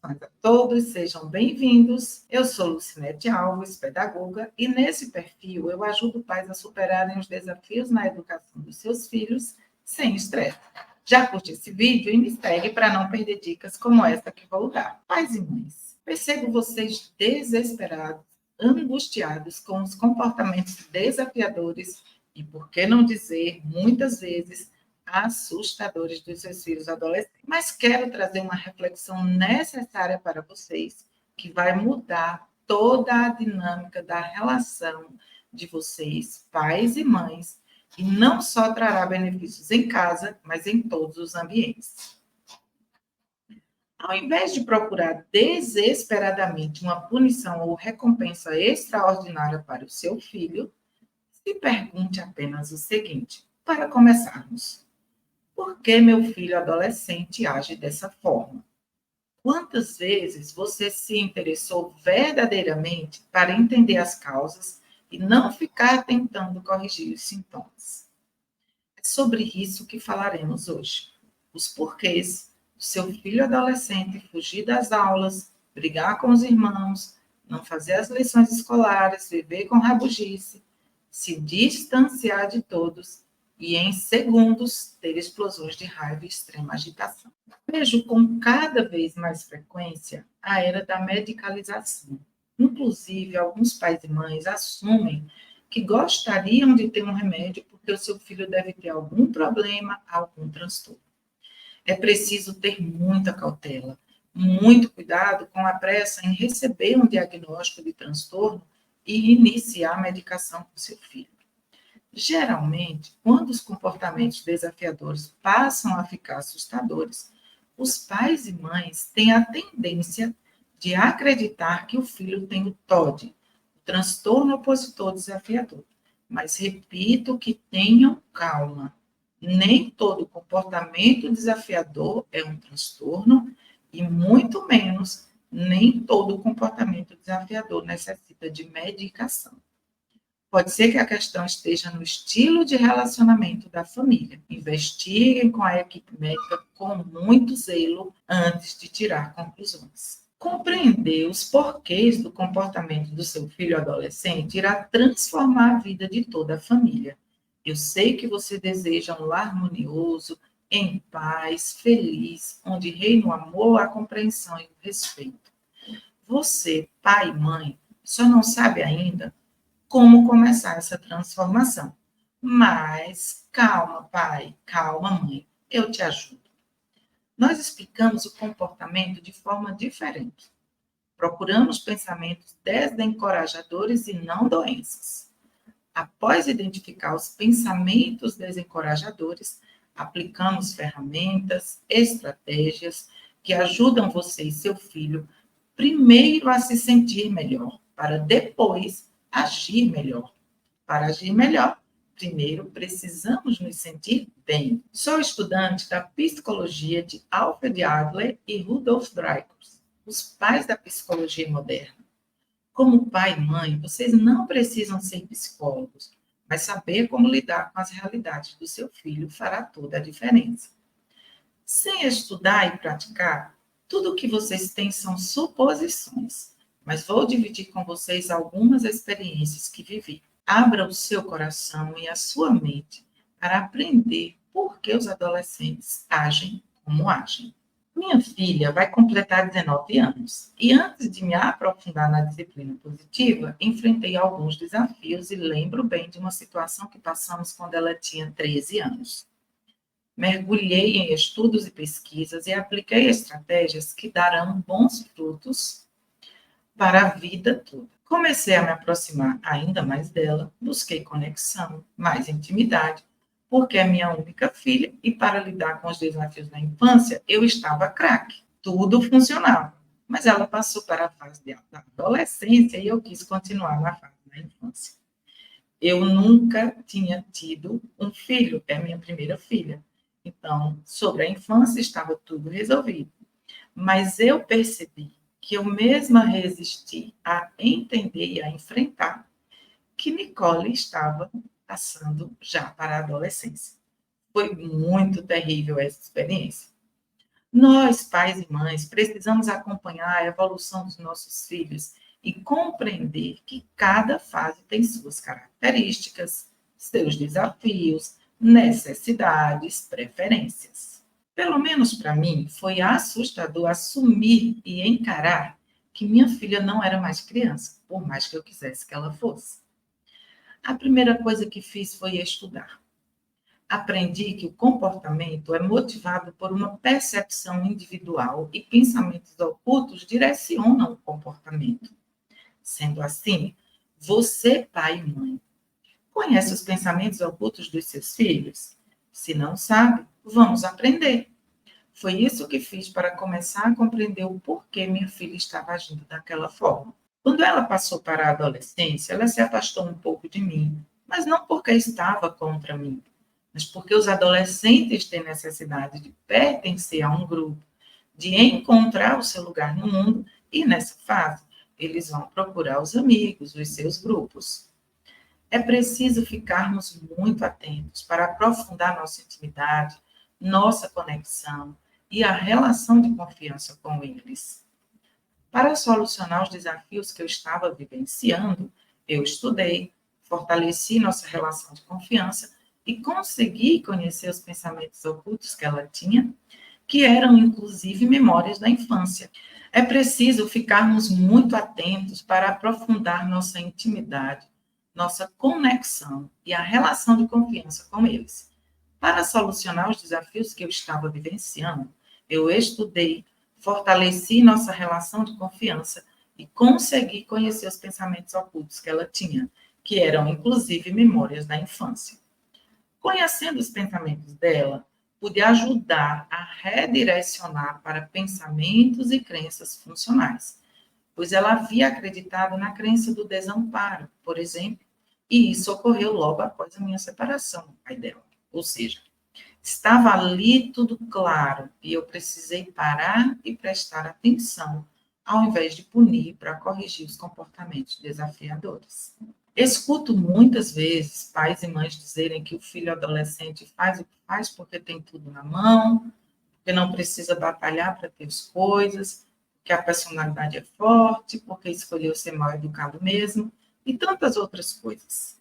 Saudações a todos, sejam bem-vindos. Eu sou Lucinete Alves, pedagoga, e nesse perfil eu ajudo pais a superarem os desafios na educação dos seus filhos sem estresse. Já curte esse vídeo e me segue para não perder dicas como essa que vou dar. Pais e mães, percebo vocês desesperados, angustiados com os comportamentos desafiadores e, por que não dizer, muitas vezes, assustadores dos seus filhos adolescentes. Mas quero trazer uma reflexão necessária para vocês, que vai mudar toda a dinâmica da relação de vocês, pais e mães, e não só trará benefícios em casa, mas em todos os ambientes. Ao invés de procurar desesperadamente uma punição ou recompensa extraordinária para o seu filho, se pergunte apenas o seguinte, para começarmos: por que meu filho adolescente age dessa forma? Quantas vezes você se interessou verdadeiramente para entender as causas e não ficar tentando corrigir os sintomas? É sobre isso que falaremos hoje. Os porquês do seu filho adolescente fugir das aulas, brigar com os irmãos, não fazer as lições escolares, viver com rabugice, se distanciar de todos e, em segundos, ter explosões de raiva e extrema agitação. Vejo com cada vez mais frequência a era da medicalização. Inclusive, alguns pais e mães assumem que gostariam de ter um remédio porque o seu filho deve ter algum problema, algum transtorno. É preciso ter muita cautela, muito cuidado com a pressa em receber um diagnóstico de transtorno e iniciar a medicação com seu filho. Geralmente, quando os comportamentos desafiadores passam a ficar assustadores, os pais e mães têm a tendência de acreditar que o filho tem o TOD, o transtorno opositor desafiador. Mas repito que tenham calma. Nem todo comportamento desafiador é um transtorno e, muito menos, nem todo comportamento desafiador necessita de medicação. Pode ser que a questão esteja no estilo de relacionamento da família. Investiguem com a equipe médica com muito zelo antes de tirar conclusões. Compreender os porquês do comportamento do seu filho adolescente irá transformar a vida de toda a família. Eu sei que você deseja um lar harmonioso, em paz, feliz, onde reina o amor, a compreensão e o respeito. Você, pai e mãe, só não sabe ainda como começar essa transformação. Mas calma, pai, calma, mãe, eu te ajudo. Nós explicamos o comportamento de forma diferente. Procuramos pensamentos desencorajadores e não doenças. Após identificar os pensamentos desencorajadores, aplicamos ferramentas, estratégias que ajudam você e seu filho primeiro a se sentir melhor, para depois agir melhor. Para agir melhor, primeiro precisamos nos sentir bem. Sou estudante da psicologia de Alfred Adler e Rudolf Dreikurs, os pais da psicologia moderna. Como pai e mãe, vocês não precisam ser psicólogos, mas saber como lidar com as realidades do seu filho fará toda a diferença. Sem estudar e praticar, tudo o que vocês têm são suposições, mas vou dividir com vocês algumas experiências que vivi. Abra o seu coração e a sua mente para aprender por que os adolescentes agem como agem. Minha filha vai completar 19 anos e antes de me aprofundar na disciplina positiva, enfrentei alguns desafios e lembro bem de uma situação que passamos quando ela tinha 13 anos. Mergulhei em estudos e pesquisas e apliquei estratégias que darão bons frutos para a vida toda. Comecei a me aproximar ainda mais dela, busquei conexão, mais intimidade, porque é minha única filha e para lidar com os desafios da infância, eu estava craque. Tudo funcionava, mas ela passou para a fase da adolescência e eu quis continuar na fase da infância. Eu nunca tinha tido um filho, é a minha primeira filha. Então, sobre a infância estava tudo resolvido. Mas eu percebi que eu mesma resisti a entender e a enfrentar que Nicole estava passando já para a adolescência. Foi muito terrível essa experiência. Nós, pais e mães, precisamos acompanhar a evolução dos nossos filhos e compreender que cada fase tem suas características, seus desafios, necessidades, preferências. Pelo menos para mim, foi assustador assumir e encarar que minha filha não era mais criança, por mais que eu quisesse que ela fosse. A primeira coisa que fiz foi estudar. Aprendi que o comportamento é motivado por uma percepção individual e pensamentos ocultos direcionam o comportamento. Sendo assim, você, pai e mãe, conhece os pensamentos ocultos dos seus filhos? Se não sabe, vamos aprender. Foi isso que fiz para começar a compreender o porquê minha filha estava agindo daquela forma. Quando ela passou para a adolescência, ela se afastou um pouco de mim, mas não porque estava contra mim, mas porque os adolescentes têm necessidade de pertencer a um grupo, de encontrar o seu lugar no mundo, e nessa fase eles vão procurar os amigos, os seus grupos. É preciso ficarmos muito atentos para aprofundar nossa intimidade, nossa conexão e a relação de confiança com eles. Para solucionar os desafios que eu estava vivenciando, eu estudei, fortaleci nossa relação de confiança e consegui conhecer os pensamentos ocultos que ela tinha, que eram inclusive memórias da infância. É preciso ficarmos muito atentos para aprofundar nossa intimidade, nossa conexão e a relação de confiança com eles. Para solucionar os desafios que eu estava vivenciando, eu estudei, fortaleci nossa relação de confiança e consegui conhecer os pensamentos ocultos que ela tinha, que eram inclusive memórias da infância. Conhecendo os pensamentos dela, pude ajudar a redirecionar para pensamentos e crenças funcionais, pois ela havia acreditado na crença do desamparo, por exemplo, e isso ocorreu logo após a minha separação do pai dela. Ou seja, estava ali tudo claro e eu precisei parar e prestar atenção, ao invés de punir para corrigir os comportamentos desafiadores. Escuto muitas vezes pais e mães dizerem que o filho adolescente faz o que faz porque tem tudo na mão, porque não precisa batalhar para ter as coisas, que a personalidade é forte, porque escolheu ser mal educado mesmo, e tantas outras coisas.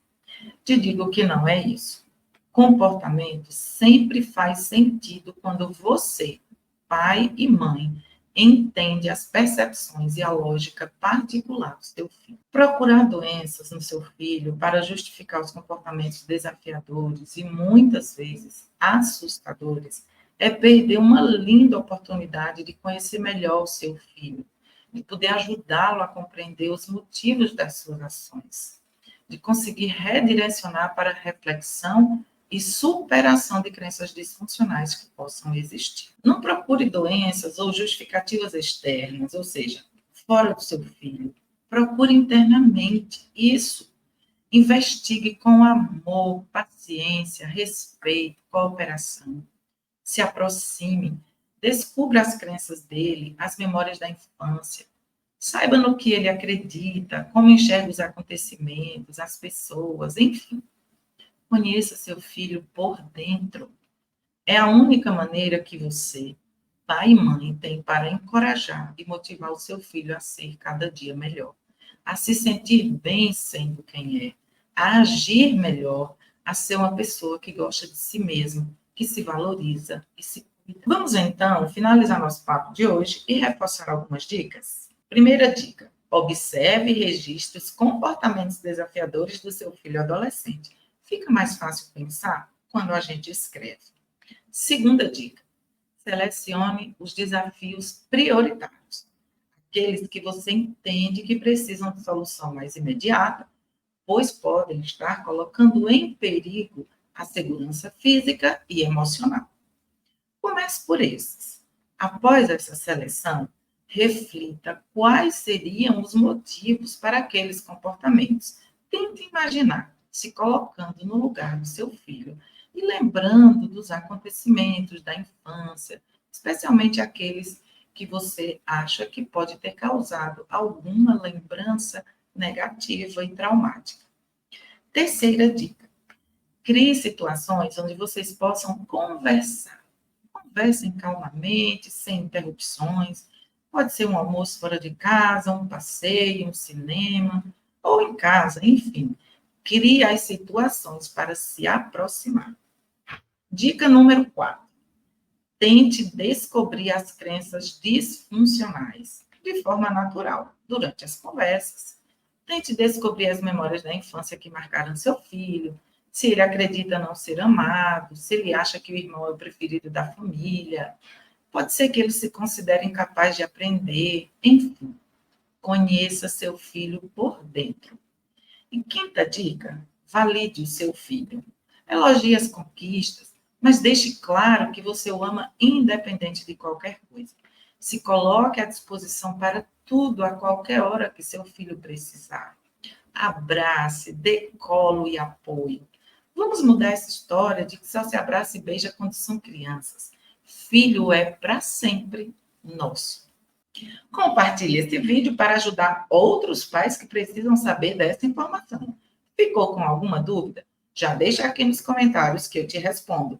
Te digo que não é isso. Comportamento sempre faz sentido quando você, pai e mãe, entende as percepções e a lógica particular do seu filho. Procurar doenças no seu filho para justificar os comportamentos desafiadores e muitas vezes assustadores é perder uma linda oportunidade de conhecer melhor o seu filho, de poder ajudá-lo a compreender os motivos das suas ações, de conseguir redirecionar para reflexão e superação de crenças disfuncionais que possam existir. Não procure doenças ou justificativas externas, ou seja, fora do seu filho. Procure internamente isso. Investigue com amor, paciência, respeito, cooperação. Se aproxime, descubra as crenças dele, as memórias da infância. Saiba no que ele acredita, como enxerga os acontecimentos, as pessoas, enfim. Conheça seu filho por dentro. É a única maneira que você, pai e mãe, tem para encorajar e motivar o seu filho a ser cada dia melhor, a se sentir bem sendo quem é, a agir melhor, a ser uma pessoa que gosta de si mesmo, que se valoriza e se cuida. Vamos então finalizar nosso papo de hoje e reforçar algumas dicas. Primeira dica: observe e registre os comportamentos desafiadores do seu filho adolescente. Fica mais fácil pensar quando a gente escreve. Segunda dica: selecione os desafios prioritários, aqueles que você entende que precisam de solução mais imediata, pois podem estar colocando em perigo a segurança física e emocional. Comece por esses. Após essa seleção, reflita quais seriam os motivos para aqueles comportamentos. Tente imaginar se colocando no lugar do seu filho e lembrando dos acontecimentos da infância, especialmente aqueles que você acha que pode ter causado alguma lembrança negativa e traumática. Terceira dica: crie situações onde vocês possam conversar. conversem calmamente, sem interrupções. Pode ser um almoço fora de casa, um passeio, um cinema, ou em casa, enfim. Crie as situações para se aproximar. Dica número 4. Tente descobrir as crenças disfuncionais de forma natural, durante as conversas. Tente descobrir as memórias da infância que marcaram seu filho, se ele acredita não ser amado, se ele acha que o irmão é o preferido da família. Pode ser que ele se considere incapaz de aprender. Enfim, conheça seu filho por dentro. E quinta dica, valide o seu filho. Elogie as conquistas, mas deixe claro que você o ama independente de qualquer coisa. Se coloque à disposição para tudo, a qualquer hora que seu filho precisar. Abrace, dê colo e apoio. Vamos mudar essa história de que só se abraça e beija quando são crianças. Filho é para sempre nosso. Compartilhe esse vídeo para ajudar outros pais que precisam saber dessa informação. Ficou com alguma dúvida? Já deixa aqui nos comentários que eu te respondo.